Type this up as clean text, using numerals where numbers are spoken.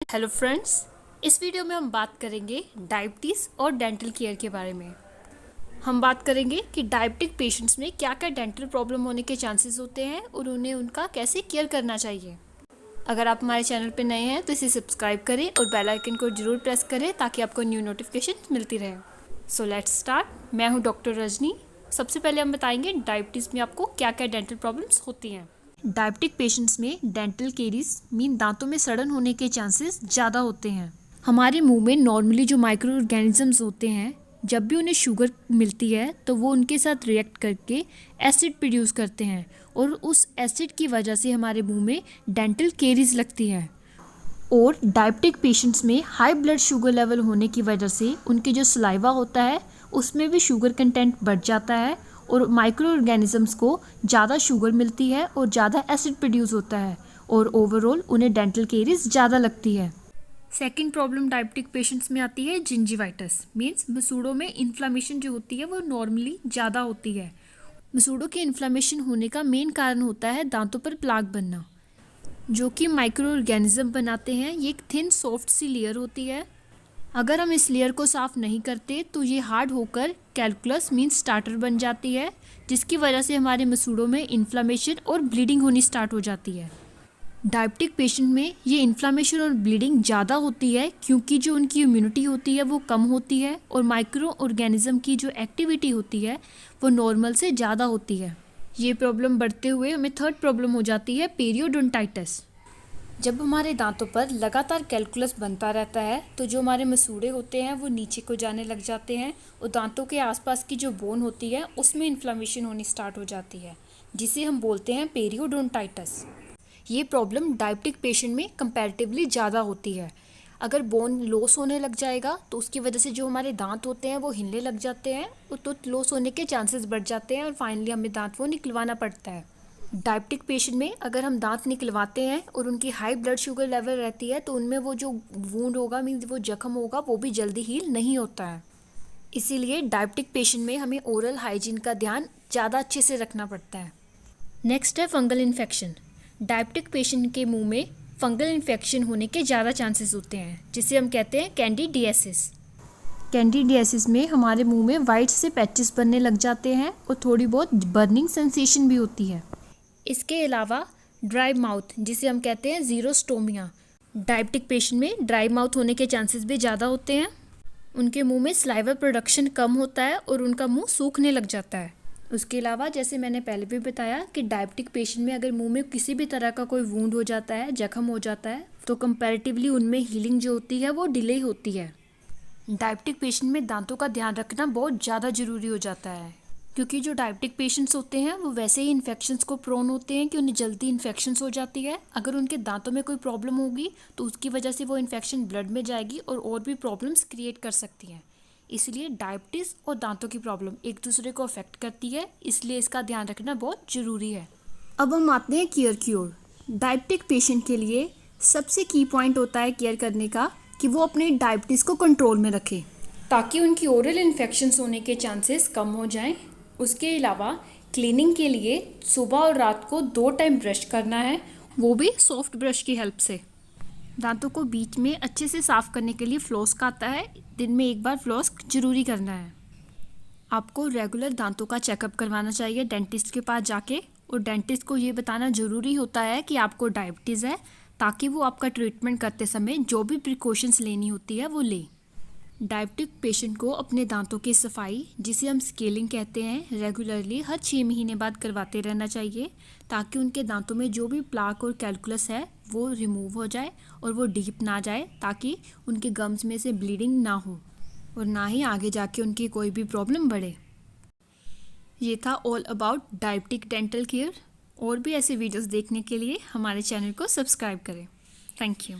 Hello friends, इस video में हम बात करेंगे डायबिटीज़ और डेंटल केयर के बारे में। हम बात करेंगे कि डायबिटिक पेशेंट्स में क्या क्या डेंटल प्रॉब्लम होने के चांसेस होते हैं और उन्हें उनका कैसे केयर करना चाहिए। अगर आप हमारे चैनल पर नए हैं तो इसे सब्सक्राइब करें और बेल आइकन को जरूर प्रेस करें ताकि आपको न्यू नोटिफिकेशन मिलती रहे। So let's start. मैं हूँ डॉक्टर रजनी। सबसे पहले हम बताएंगे डायबिटीज़ में आपको क्या क्या डेंटल प्रॉब्लम्स होती हैं। डायबिटिक पेशेंट्स में डेंटल केरीज मीन दांतों में सड़न होने के चांसेस ज़्यादा होते हैं। हमारे मुंह में नॉर्मली जो माइक्रो ऑर्गेनिजम्स होते हैं, जब भी उन्हें शुगर मिलती है तो वो उनके साथ रिएक्ट करके एसिड प्रोड्यूस करते हैं और उस एसिड की वजह से हमारे मुंह में डेंटल केरीज लगती है। और डायबिटिक पेशेंट्स में हाई ब्लड शुगर लेवल होने की वजह से उनके जो सलाइवा होता है उसमें भी शुगर कंटेंट बढ़ जाता है और माइक्रो ऑर्गेनिजम्स को ज़्यादा शुगर मिलती है और ज़्यादा एसिड प्रोड्यूस होता है और ओवरऑल उन्हें डेंटल केरीज ज़्यादा लगती है। सेकेंड प्रॉब्लम डायबिटिक पेशेंट्स में आती है जिंजिवाइटिस मीन्स मसूड़ों में इन्फ्लामेशन जो होती है वो नॉर्मली ज़्यादा होती है। मसूड़ों के इन्फ्लामेशन होने का मेन कारण होता है दांतों पर प्लाक बनना, जो कि माइक्रो ऑर्गेनिज्म बनाते हैं। ये एक थिन सॉफ्ट सी लेयर होती है। अगर हम इस लेयर को साफ नहीं करते तो ये हार्ड होकर कैल्कुलस मीन्स स्टार्टर बन जाती है, जिसकी वजह से हमारे मसूड़ों में इन्फ्लामेशन और ब्लीडिंग होनी स्टार्ट हो जाती है। डायबिटिक पेशेंट में ये इन्फ्लामेशन और ब्लीडिंग ज़्यादा होती है क्योंकि जो उनकी इम्यूनिटी होती है वो कम होती है और माइक्रो ऑर्गेनिज्म की जो एक्टिविटी होती है वो नॉर्मल से ज़्यादा होती है। ये प्रॉब्लम बढ़ते हुए हमें थर्ड प्रॉब्लम हो जाती है पेरियोडोंटाइटिस। जब हमारे दांतों पर लगातार कैल्कुलस बनता रहता है तो जो हमारे मसूड़े होते हैं वो नीचे को जाने लग जाते हैं और दांतों के आसपास की जो बोन होती है उसमें इन्फ्लामेशन होनी स्टार्ट हो जाती है, जिसे हम बोलते हैं पेरियोडोंटाइटिस। ये प्रॉब्लम डायबिटिक पेशेंट में कंपैरेटिवली ज़्यादा होती है। अगर बोन लॉस होने लग जाएगा तो उसकी वजह से जो हमारे दांत होते हैं वो हिलने लग जाते हैं और तो लॉस होने के चांसेस बढ़ जाते हैं और फाइनली हमें दांत वो निकलवाना पड़ता है। डायबिटिक पेशेंट में अगर हम दांत निकलवाते हैं और उनकी हाई ब्लड शुगर लेवल रहती है तो उनमें वो जो वूंड होगा मीन्स वो जख्म होगा वो भी जल्दी हील नहीं होता है। इसीलिए डायबिटिक पेशेंट में हमें ओरल हाइजीन का ध्यान ज़्यादा अच्छे से रखना पड़ता है। नेक्स्ट है फंगल इन्फेक्शन। डायबिटिक पेशेंट के मुंह में फंगल इन्फेक्शन होने के ज़्यादा चांसेस होते हैं, जिसे हम कहते हैं कैंडिडियासिस। कैंडिडियासिस में हमारे मुंह में वाइट से पैचेस बनने लग जाते हैं और थोड़ी बहुत बर्निंग सेंसेशन भी होती है। इसके अलावा ड्राई माउथ, जिसे हम कहते हैं ज़ीरोस्टोमिया। डायबिटिक पेशेंट में ड्राई माउथ होने के चांसेस भी ज़्यादा होते हैं। उनके मुंह में सलाइवा प्रोडक्शन कम होता है और उनका मुंह सूखने लग जाता है। उसके अलावा जैसे मैंने पहले भी बताया कि डायबिटिक पेशेंट में अगर मुंह में किसी भी तरह का कोई वूंड हो जाता है, जख्म हो जाता है, तो कंपैरेटिवली उनमें हीलिंग जो होती है वो डिले होती है। डायबिटिक पेशेंट में दांतों का ध्यान रखना बहुत ज़्यादा ज़रूरी हो जाता है, क्योंकि जो डायबिटिक पेशेंट्स होते हैं वो वैसे ही इन्फेक्शंस को प्रोन होते हैं कि उन्हें जल्दी इन्फेक्शंस हो जाती है। अगर उनके दांतों में कोई प्रॉब्लम होगी तो उसकी वजह से वो इन्फेक्शन ब्लड में जाएगी और भी प्रॉब्लम्स क्रिएट कर सकती हैं। इसलिए डायबिटीज़ और दांतों की प्रॉब्लम एक दूसरे को अफेक्ट करती है, इसलिए इसका ध्यान रखना बहुत ज़रूरी है। अब हम आते हैं केयर की ओर। डायबिटिक पेशेंट के लिए सबसे की पॉइंट होता है केयर करने का कि वो अपने डायबिटीज़ को कंट्रोल में रखें ताकि उनकी ओरल इन्फेक्शंस होने के चांसेस कम हो जाएं। उसके अलावा क्लीनिंग के लिए सुबह और रात को 2 टाइम ब्रश करना है, वो भी सॉफ्ट ब्रश की हेल्प से। दांतों को बीच में अच्छे से साफ़ करने के लिए फ्लॉस का आता है, दिन में 1 बार फ्लॉस जरूरी करना है। आपको रेगुलर दांतों का चेकअप करवाना चाहिए डेंटिस्ट के पास जाके, और डेंटिस्ट को ये बताना ज़रूरी होता है कि आपको डायबिटीज़ है, ताकि वो आपका ट्रीटमेंट करते समय जो भी प्रिकॉशंस लेनी होती है वो ले। डायबिटिक पेशेंट को अपने दांतों की सफाई, जिसे हम स्केलिंग कहते हैं, रेगुलरली हर 6 महीने बाद करवाते रहना चाहिए, ताकि उनके दांतों में जो भी प्लाक और कैल्कुलस है वो रिमूव हो जाए और वो डीप ना जाए, ताकि उनके गम्स में से ब्लीडिंग ना हो और ना ही आगे जाके उनकी कोई भी प्रॉब्लम बढ़े। ये था all about diabetic dental care. और भी ऐसे वीडियोस देखने के लिए हमारे चैनल को सब्सक्राइब करें। Thank you.